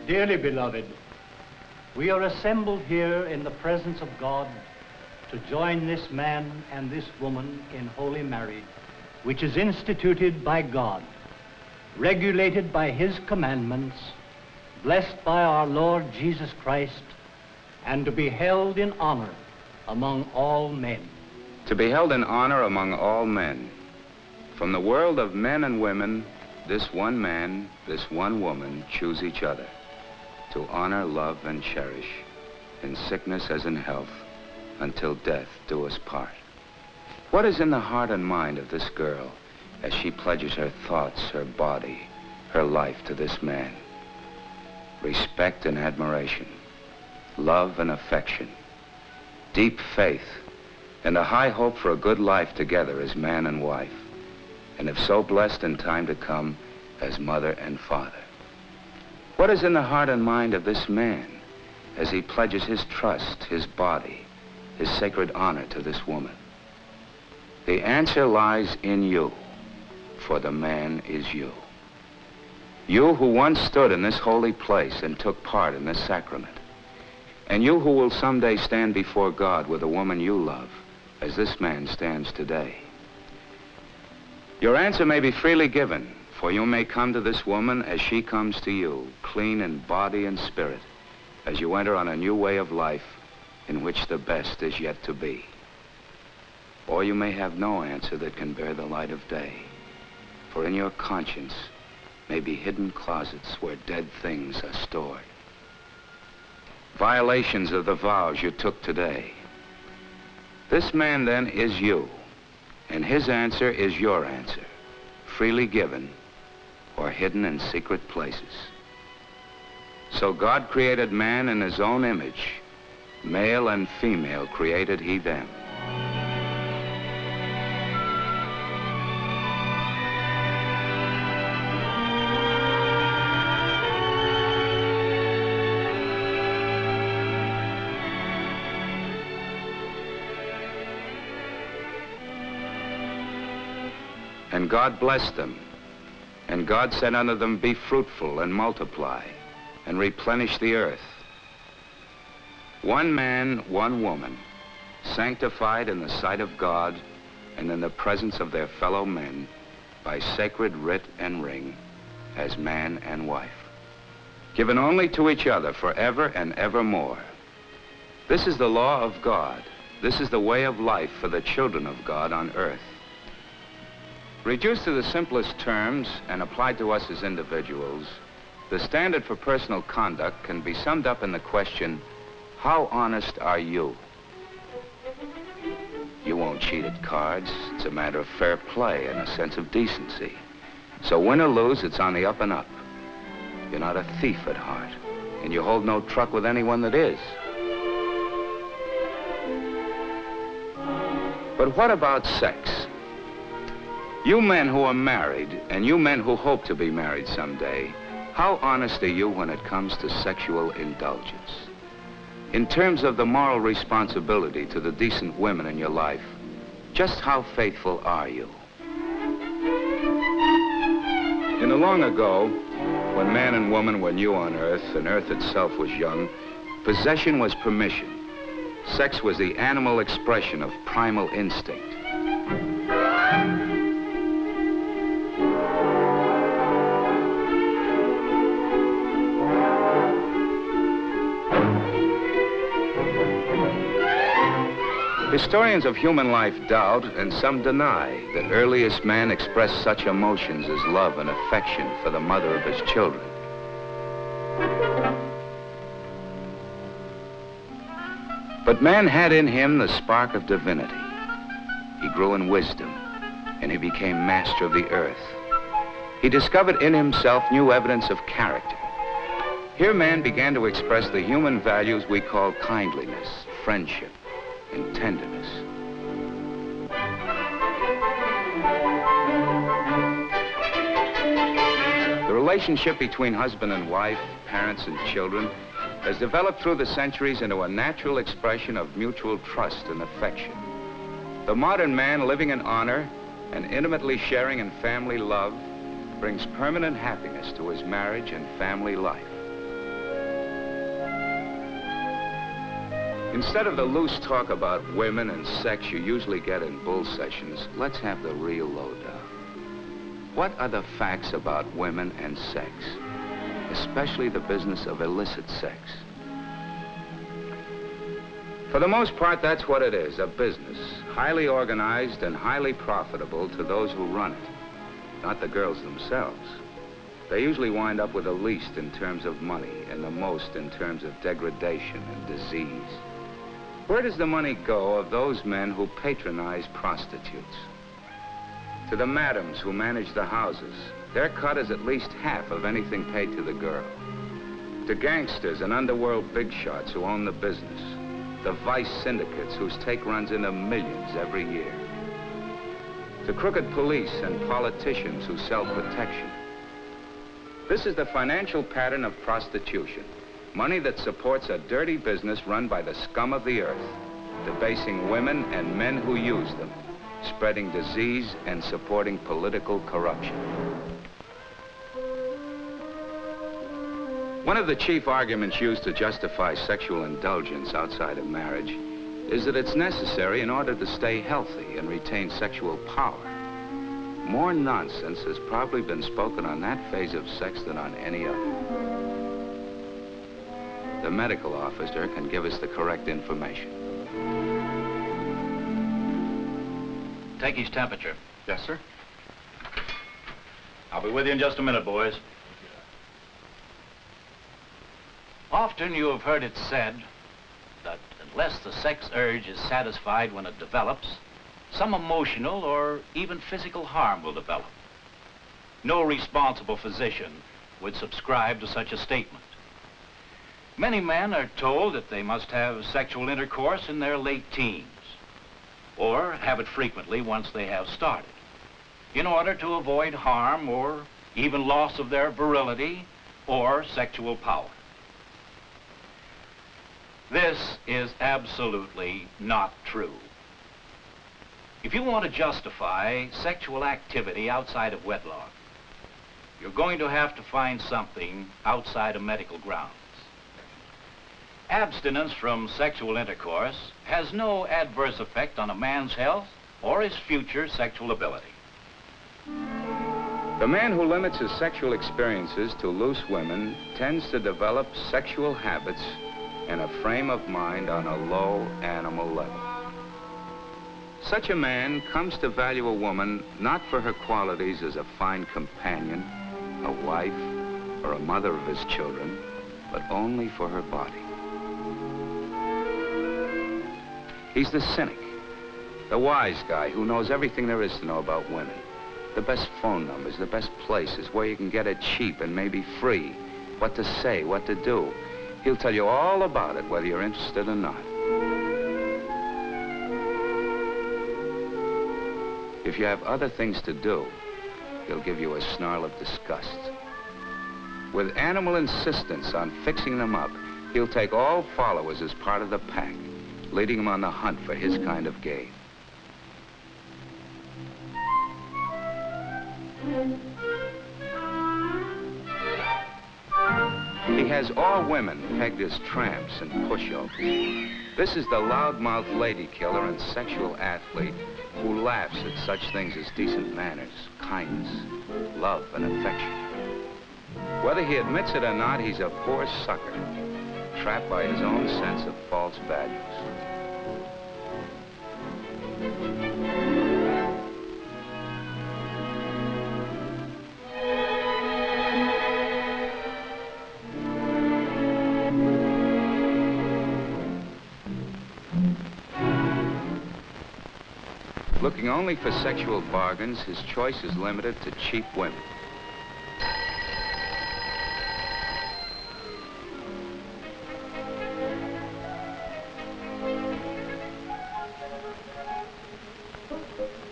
Dearly beloved, we are assembled here in the presence of God to join this man and this woman in holy marriage, which is instituted by God, regulated by his commandments, blessed by our Lord Jesus Christ, and to be held in honor among all men. To be held in honor among all men. From the world of men and women, this one man, this one woman choose each other to honor, love, and cherish, in sickness as in health, until death do us part. What is in the heart and mind of this girl as she pledges her thoughts, her body, her life to this man? Respect and admiration, love and affection, deep faith, and a high hope for a good life together as man and wife, and if so blessed in time to come, as mother and father. What is in the heart and mind of this man as he pledges his trust, his body, his sacred honor to this woman? The answer lies in you, for the man is you. You who once stood in this holy place and took part in this sacrament, and you who will someday stand before God with the woman you love, as this man stands today. Your answer may be freely given, for you may come to this woman as she comes to you, clean in body and spirit, as you enter on a new way of life in which the best is yet to be. Or you may have no answer that can bear the light of day, for in your conscience may be hidden closets where dead things are stored. Violations of the vows you took today. This man then is you, and his answer is your answer, freely given or hidden in secret places. So God created man in his own image, male and female created he them. And God blessed them, and God said unto them, be fruitful and multiply, and replenish the earth. One man, one woman, sanctified in the sight of God and in the presence of their fellow men by sacred writ and ring as man and wife, given only to each other forever and evermore. This is the law of God. This is the way of life for the children of God on earth. Reduced to the simplest terms and applied to us as individuals, the standard for personal conduct can be summed up in the question, how honest are you? You won't cheat at cards. It's a matter of fair play and a sense of decency. So win or lose, it's on the up and up. You're not a thief at heart, and you hold no truck with anyone that is. But what about sex? You men who are married, and you men who hope to be married someday, how honest are you when it comes to sexual indulgence? In terms of the moral responsibility to the decent women in your life, just how faithful are you? In the long ago, when man and woman were new on earth, and earth itself was young, possession was permission. Sex was the animal expression of primal instinct. Historians of human life doubt, and some deny, that earliest man expressed such emotions as love and affection for the mother of his children. But man had in him the spark of divinity. He grew in wisdom, and he became master of the earth. He discovered in himself new evidence of character. Here man began to express the human values we call kindliness, friendship, and tenderness. The relationship between husband and wife, parents and children, has developed through the centuries into a natural expression of mutual trust and affection. The modern man living in honor and intimately sharing in family love brings permanent happiness to his marriage and family life. Instead of the loose talk about women and sex you usually get in bull sessions, let's have the real lowdown. What are the facts about women and sex, especially the business of illicit sex? For the most part, that's what it is, a business, highly organized and highly profitable to those who run it, not the girls themselves. They usually wind up with the least in terms of money and the most in terms of degradation and disease. Where does the money go of those men who patronize prostitutes? To the madams who manage the houses, their cut is at least half of anything paid to the girl. To gangsters and underworld big shots who own the business. The vice syndicates whose take runs into millions every year. To crooked police and politicians who sell protection. This is the financial pattern of prostitution. Money that supports a dirty business run by the scum of the earth, debasing women and men who use them, spreading disease and supporting political corruption. One of the chief arguments used to justify sexual indulgence outside of marriage is that it's necessary in order to stay healthy and retain sexual power. More nonsense has probably been spoken on that phase of sex than on any other. The medical officer can give us the correct information. Take his temperature. Yes, sir. I'll be with you in just a minute, boys. Often you have heard it said that unless the sex urge is satisfied when it develops, some emotional or even physical harm will develop. No responsible physician would subscribe to such a statement. Many men are told that they must have sexual intercourse in their late teens, or have it frequently once they have started, in order to avoid harm or even loss of their virility or sexual power. This is absolutely not true. If you want to justify sexual activity outside of wedlock, you're going to have to find something outside of medical grounds. Abstinence from sexual intercourse has no adverse effect on a man's health or his future sexual ability. The man who limits his sexual experiences to loose women tends to develop sexual habits and a frame of mind on a low animal level. Such a man comes to value a woman not for her qualities as a fine companion, a wife, or a mother of his children, but only for her body. He's the cynic, the wise guy who knows everything there is to know about women. The best phone numbers, the best places, where you can get it cheap and maybe free, what to say, what to do. He'll tell you all about it, whether you're interested or not. If you have other things to do, he'll give you a snarl of disgust. With animal insistence on fixing them up, he'll take all followers as part of the pack, leading them on the hunt for his kind of game. He has all women pegged as tramps and pushovers. This is the loudmouth lady killer and sexual athlete who laughs at such things as decent manners, kindness, love, and affection. Whether he admits it or not, he's a poor sucker, trapped by his own sense of false values. Looking only for sexual bargains, his choice is limited to cheap women.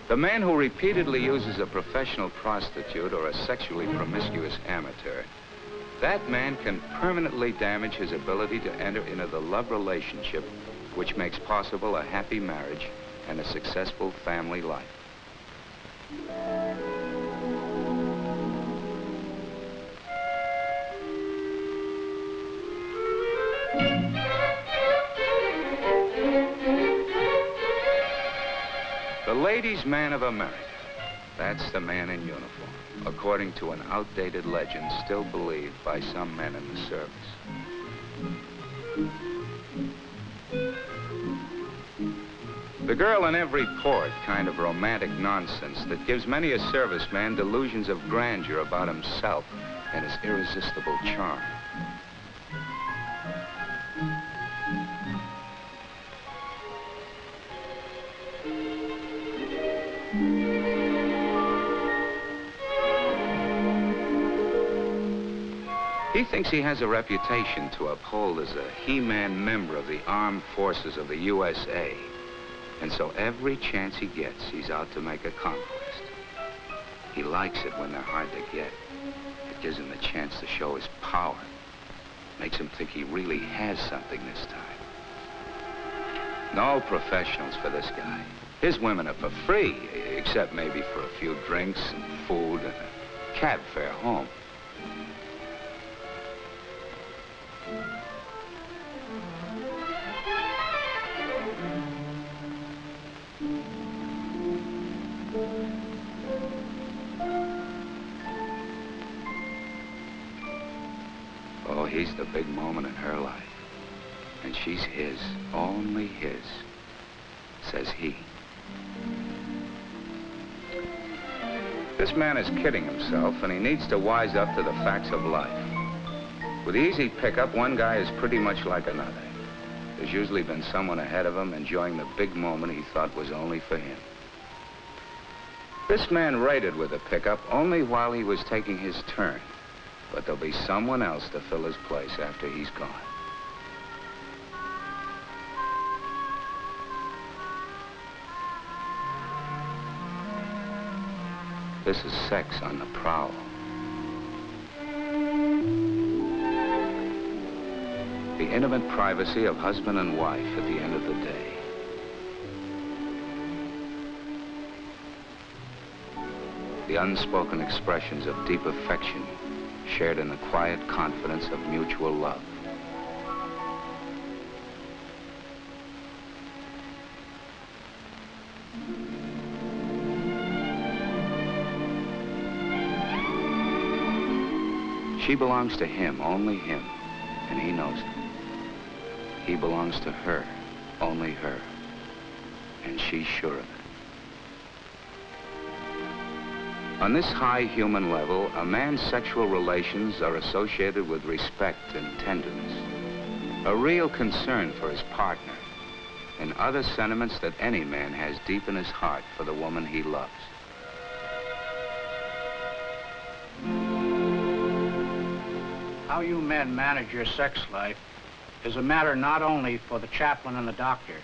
The man who repeatedly uses a professional prostitute or a sexually promiscuous amateur, that man can permanently damage his ability to enter into the love relationship which makes possible a happy marriage and a successful family life. The ladies' man of America. That's the man in uniform, according to an outdated legend still believed by some men in the service. The girl in every port, kind of romantic nonsense that gives many a serviceman delusions of grandeur about himself and his irresistible charm. He thinks he has a reputation to uphold as a he-man member of the armed forces of the USA. And so every chance he gets, he's out to make a conquest. He likes it when they're hard to get. It gives him a chance to show his power. Makes him think he really has something this time. No professionals for this guy. His women are for free, except maybe for a few drinks and food and a cab fare home. Oh, he's the big moment in her life. And she's his, only his, says he. This man is kidding himself, and he needs to wise up to the facts of life. With easy pickup, one guy is pretty much like another. There's usually been someone ahead of him enjoying the big moment he thought was only for him. This man raided with a pickup only while he was taking his turn. But there'll be someone else to fill his place after he's gone. This is sex on the prowl. The intimate privacy of husband and wife at the end of the day. The unspoken expressions of deep affection shared in the quiet confidence of mutual love. She belongs to him, only him, and he knows it. He belongs to her, only her, and she's sure of it. On this high human level, a man's sexual relations are associated with respect and tenderness, a real concern for his partner, and other sentiments that any man has deep in his heart for the woman he loves. How you men manage your sex life is a matter not only for the chaplain and the doctor.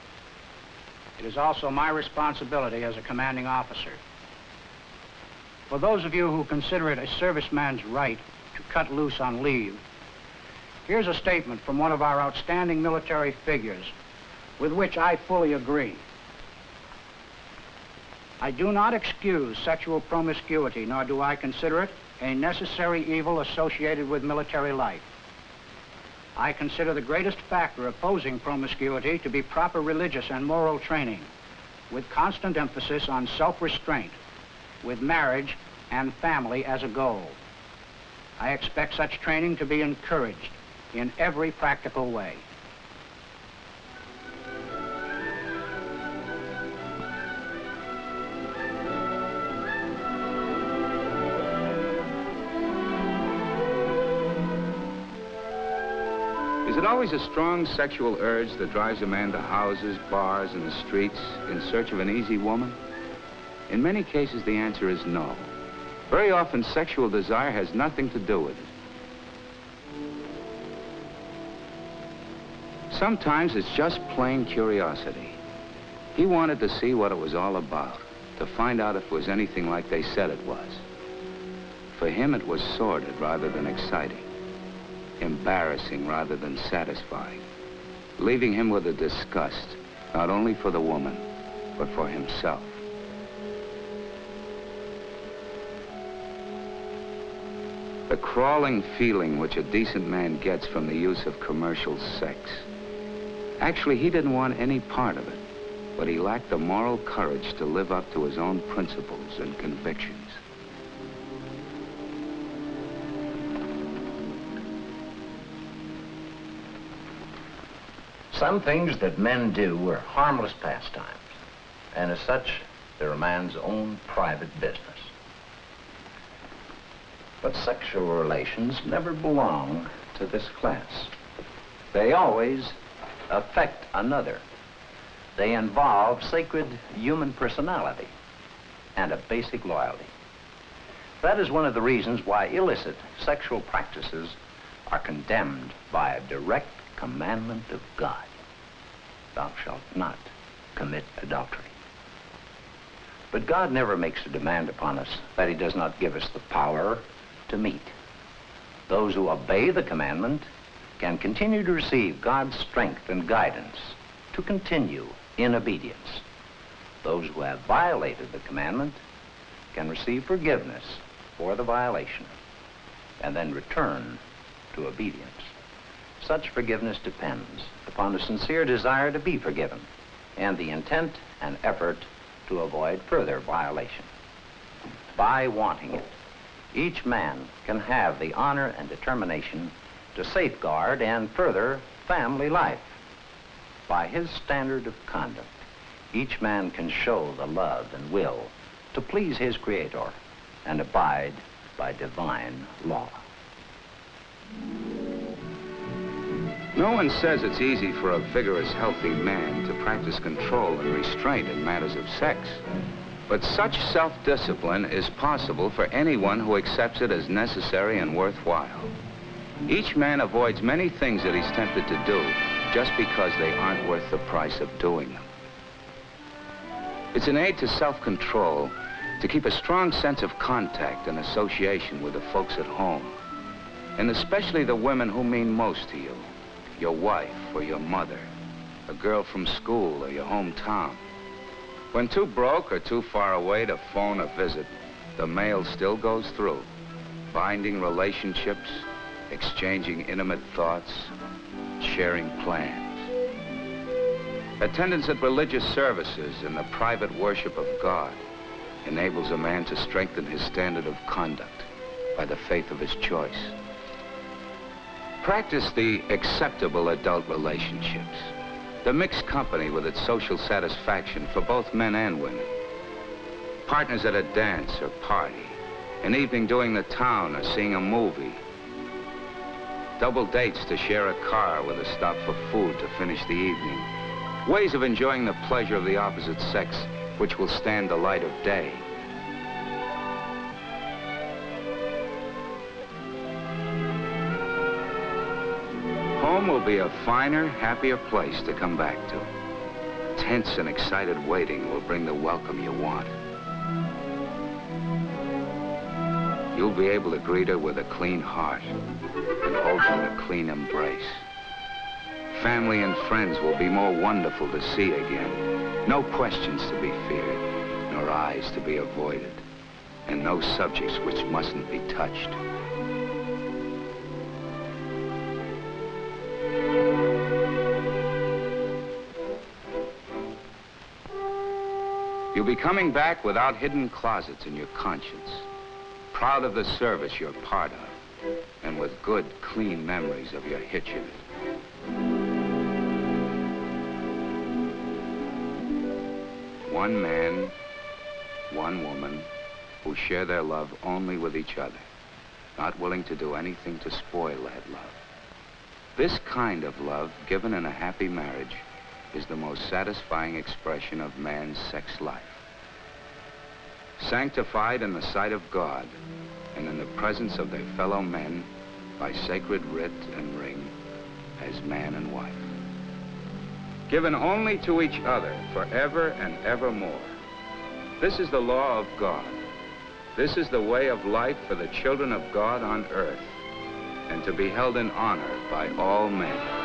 It is also my responsibility as a commanding officer. For those of you who consider it a serviceman's right to cut loose on leave, here's a statement from one of our outstanding military figures with which I fully agree. I do not excuse sexual promiscuity, nor do I consider it a necessary evil associated with military life. I consider the greatest factor opposing promiscuity to be proper religious and moral training, with constant emphasis on self-restraint, with marriage and family as a goal. I expect such training to be encouraged in every practical way. Is it always a strong sexual urge that drives a man to houses, bars, and the streets in search of an easy woman? In many cases, the answer is no. Very often, sexual desire has nothing to do with it. Sometimes it's just plain curiosity. He wanted to see what it was all about, to find out if it was anything like they said it was. For him, it was sordid rather than exciting, embarrassing rather than satisfying, leaving him with a disgust, not only for the woman, but for himself. The crawling feeling which a decent man gets from the use of commercial sex. Actually, he didn't want any part of it. but he lacked the moral courage to live up to his own principles and convictions. Some things that men do are harmless pastimes, and as such, they're a man's own private business. But sexual relations never belong to this class. They always affect another. They involve sacred human personality and a basic loyalty. That is one of the reasons why illicit sexual practices are condemned by a direct commandment of God. Thou shalt not commit adultery. But God never makes a demand upon us that he does not give us the power to meet. Those who obey the commandment can continue to receive God's strength and guidance to continue in obedience. Those who have violated the commandment can receive forgiveness for the violation and then return to obedience. Such forgiveness depends upon a sincere desire to be forgiven and the intent and effort to avoid further violation. By wanting it, each man can have the honor and determination to safeguard and further family life. By his standard of conduct, each man can show the love and will to please his Creator and abide by divine law. No one says it's easy for a vigorous, healthy man to practice control and restraint in matters of sex. But such self-discipline is possible for anyone who accepts it as necessary and worthwhile. Each man avoids many things that he's tempted to do just because they aren't worth the price of doing them. It's an aid to self-control to keep a strong sense of contact and association with the folks at home, and especially the women who mean most to you, your wife or your mother, a girl from school or your hometown. When too broke or too far away to phone or visit, the mail still goes through, binding relationships, exchanging intimate thoughts, sharing plans. Attendance at religious services and the private worship of God enables a man to strengthen his standard of conduct by the faith of his choice. Practice the acceptable adult relationships, the mixed company with its social satisfaction for both men and women. Partners at a dance or party, an evening doing the town or seeing a movie. Double dates to share a car with a stop for food to finish the evening. Ways of enjoying the pleasure of the opposite sex which will stand the light of day. Home will be a finer, happier place to come back to. Tense and excited waiting will bring the welcome you want. You'll be able to greet her with a clean heart and hold her in a clean embrace. Family and friends will be more wonderful to see again. No questions to be feared, nor eyes to be avoided, and no subjects which mustn't be touched. You'll be coming back without hidden closets in your conscience, proud of the service you're part of, and with good, clean memories of your hitch in it. One man, one woman, who share their love only with each other, not willing to do anything to spoil that love. This kind of love, given in a happy marriage, is the most satisfying expression of man's sex life. Sanctified in the sight of God and in the presence of their fellow men by sacred writ and ring as man and wife. Given only to each other forever and evermore. This is the law of God. This is the way of life for the children of God on earth, and to be held in honor by all men.